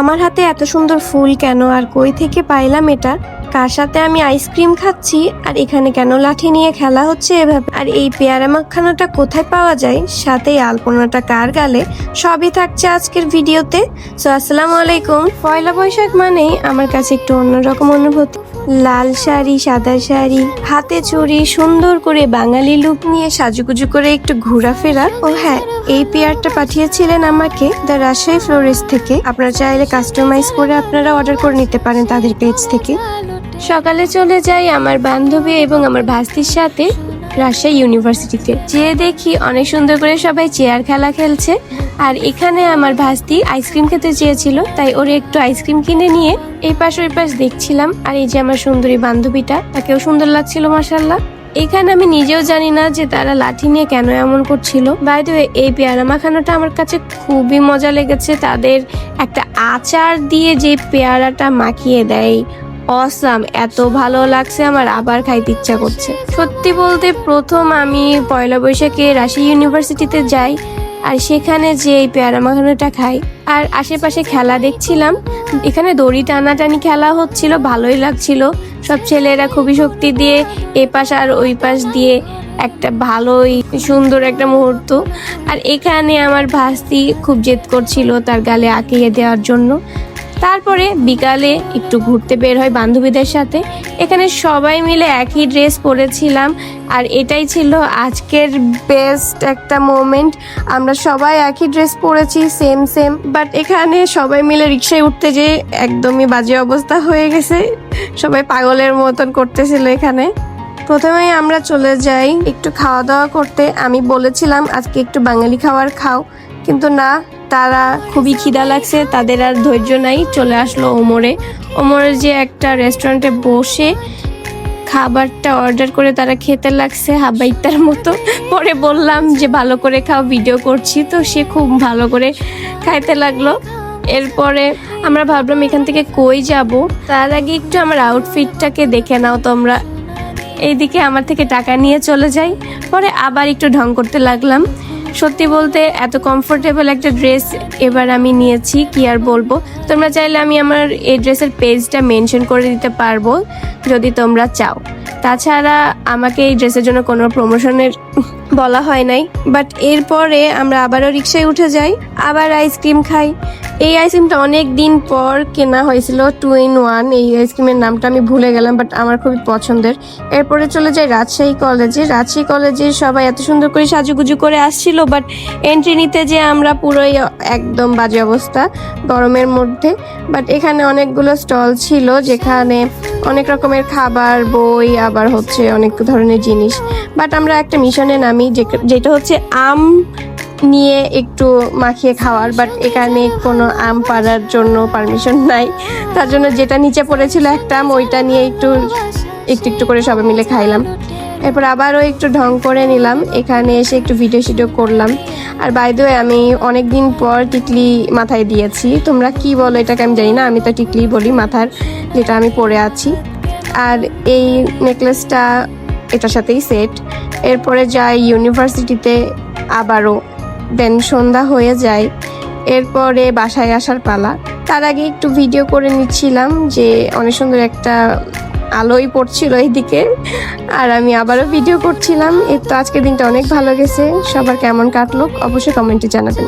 আমার হাতে এত সুন্দর ফুল কেন, আর কই থেকে পাইলাম এটা? কার সাথে আমি আইসক্রিম খাচ্ছি আর এখানে কেন লাঠি নিয়ে খেলা হচ্ছে এভাবে? আর এই পেয়ারা মাখানাটা কোথায় পাওয়া যায়, সাথে এই আলপনাটা কার গালে, সবই থাকছে আজকের ভিডিওতে। সো আসসালামু আলাইকুম। পয়লা বৈশাখ মানেই আমার কাছে একটু অন্যরকম অনুভূতি। লাল শাড়ি, সাদা শাড়ি, হাতে চুড়ি, সুন্দর করে বাঙালি লুক নিয়ে সাজুগুজু করে একটু ঘোরাফেরা। ও হ্যাঁ, এই পেয়ারটা পাঠিয়েছিলেন আমাকে দ্য রাজশাহী ফ্লোরিস্ট থেকে। আপনারা চাইলে কাস্টমাইজ করে আপনারা অর্ডার করে নিতে পারেন তাদের পেজ থেকে। সকালে চলে যাই আমার বান্ধবী এবং আমার ভাস্তির সাথে রাজশাহী ইউনিভার্সিটিতে। যেয়ে দেখি অনেক সুন্দর করে সবাই চেয়ার খেলা খেলছে, আর এখানে আমার ভাস্তি আইসক্রিম খেতে চেয়েছিল, তাই ওর একটু আইসক্রিম কিনে নিয়ে এই পাশ ওই পাশ দেখছিলাম। আর এই যে আমার সুন্দরী বান্ধবীটা, তাকেও সুন্দর লাগছিল মাশাআল্লাহ। এখানে আমি নিজেও জানি না যে তারা লাঠি নিয়ে কেন এমন করছিল। বাই দ্য ওয়ে, এই পেয়ারা মাখানোটা আমার কাছে খুবই মজা লেগেছে। তাদের একটা আচার দিয়ে যে পেয়ারাটা মাখিয়ে দেয়, অসাম, এত ভালো লাগছে, আমার আবার খাইতে ইচ্ছা করছে। সত্যি বলতে প্রথম আমি পয়লা বৈশাখে রাজশাহী ইউনিভার্সিটিতে যাই, আর সেখানে যে এই পেয়ারা মাখানোটা খাই আর আশেপাশে খেলা দেখছিলাম। এখানে দড়ি টানাটানি খেলা হচ্ছিল, ভালোই লাগছিল। সব ছেলেরা খুবই শক্তি দিয়ে এ পাশ আর ওই পাশ দিয়ে একটা ভালোই সুন্দর একটা মুহূর্ত। আর এখানে আমার ভাস্তি খুব জেদ করছিল তার গালে আঁকিয়ে দেওয়ার জন্য। তারপরে বিকালে একটু ঘুরতে বের হয় বান্ধবীদের সাথে। এখানে সবাই মিলে একই ড্রেস পরেছিলাম, আর এটাই ছিল আজকের বেস্ট একটা মোমেন্ট। আমরা সবাই একই ড্রেস পরেছি, সেম সেম। বাট এখানে সবাই মিলে রিক্সায় উঠতে যেয়ে একদমই বাজে অবস্থা হয়ে গেছে। সবাই পাগলের মতন করতেছিল এখানে। প্রথমেই আমরা চলে যাই একটু খাওয়া দাওয়া করতে। আমি বলেছিলাম আজকে একটু বাঙালি খাবার খাও, কিন্তু না, তারা খুবই খিদা লাগছে, তাদের আর ধৈর্য নাই। চলে আসলো ওমরের যে একটা রেস্টুরেন্টে বসে খাবারটা অর্ডার করে তারা খেতে লাগছে হাবাইতার মতো। পরে বললাম যে ভালো করে খাও, ভিডিও করছি। তো সে খুব ভালো করে খাইতে লাগলো। এরপরে আমরা ভাবলাম এখান থেকে কই যাব, তার আগে একটু আমার আউটফিটটাকে দেখে নাও তোমরা। এইদিকে আমার থেকে টাকা নিয়ে চলে যাই, পরে আবার একটু ঢং করতে লাগলাম। সত্যি বলতে এত কমফোর্টেবল একটা ড্রেস এবার আমি নিয়েছি, কি আর বলবো। তোমরা চাইলে আমি আমার এই ড্রেসের পেজটা মেনশন করে দিতে পারবো যদি তোমরা চাও। তাছাড়া আমাকে এই ড্রেসের জন্য কোনো প্রমোশনের বলা হয় নাই। বাট এরপরে আমরা আবারও রিক্সায় উঠে যাই, আবার আইসক্রিম খাই। এই আইসক্রিমটা অনেক দিন পর কেনা হয়েছিল, 2 in 1। এই আইসক্রিমের নামটা আমি ভুলে গেলাম, বাট আমার খুবই পছন্দের। এরপরে চলে যাই রাজশাহী কলেজে সবাই এত সুন্দর করে সাজুগুজু করে আসছিল, বাট এন্ট্রি নিতে যে আমরা পুরোই একদম বাজে অবস্থা গরমের মধ্যে। বাট এখানে অনেকগুলো স্টল ছিল, যেখানে অনেক রকমের খাবার, বই, আবার হচ্ছে অনেক ধরনের জিনিস। বাট আমরা একটা মিশনে নামি, যেটা হচ্ছে আম নিয়ে একটু মাখিয়ে খাওয়ার। বাট এখানে কোনো আম পাড়ার জন্য পারমিশন নাই, তার জন্য যেটা নিচে পড়েছিল একটা আম, ওইটা নিয়ে একটু একটু করে সবাই মিলে খাইলাম। এরপর আবারও একটু ঢং করে নিলাম, এখানে এসে একটু ভিডিও করলাম। আর বাই দ্য ওয়ে, আমি অনেক দিন পর টিকলি মাথায় দিয়েছি। তোমরা কি বলো এটাকে আমি জানি না, আমি তো টিকলি বলি মাথার, যেটা আমি পরে আছি। আর এই নেকলেসটা এটার সাথেই সেট। এরপরে যাই ইউনিভার্সিটিতে আবারও, দেন সন্ধ্যা হয়ে যায়। এরপরে বাসায় আসার পালা। তার আগে একটু ভিডিও করে নিচ্ছিলাম যে অনেক সুন্দর একটা আলোই পড়ছিল এইদিকে, আর আমি আবারও ভিডিও করছিলাম। এই তো আজকের দিনটা অনেক ভালো গেছে। সবার কেমন কাটলো অবশ্যই কমেন্টে জানাবেন।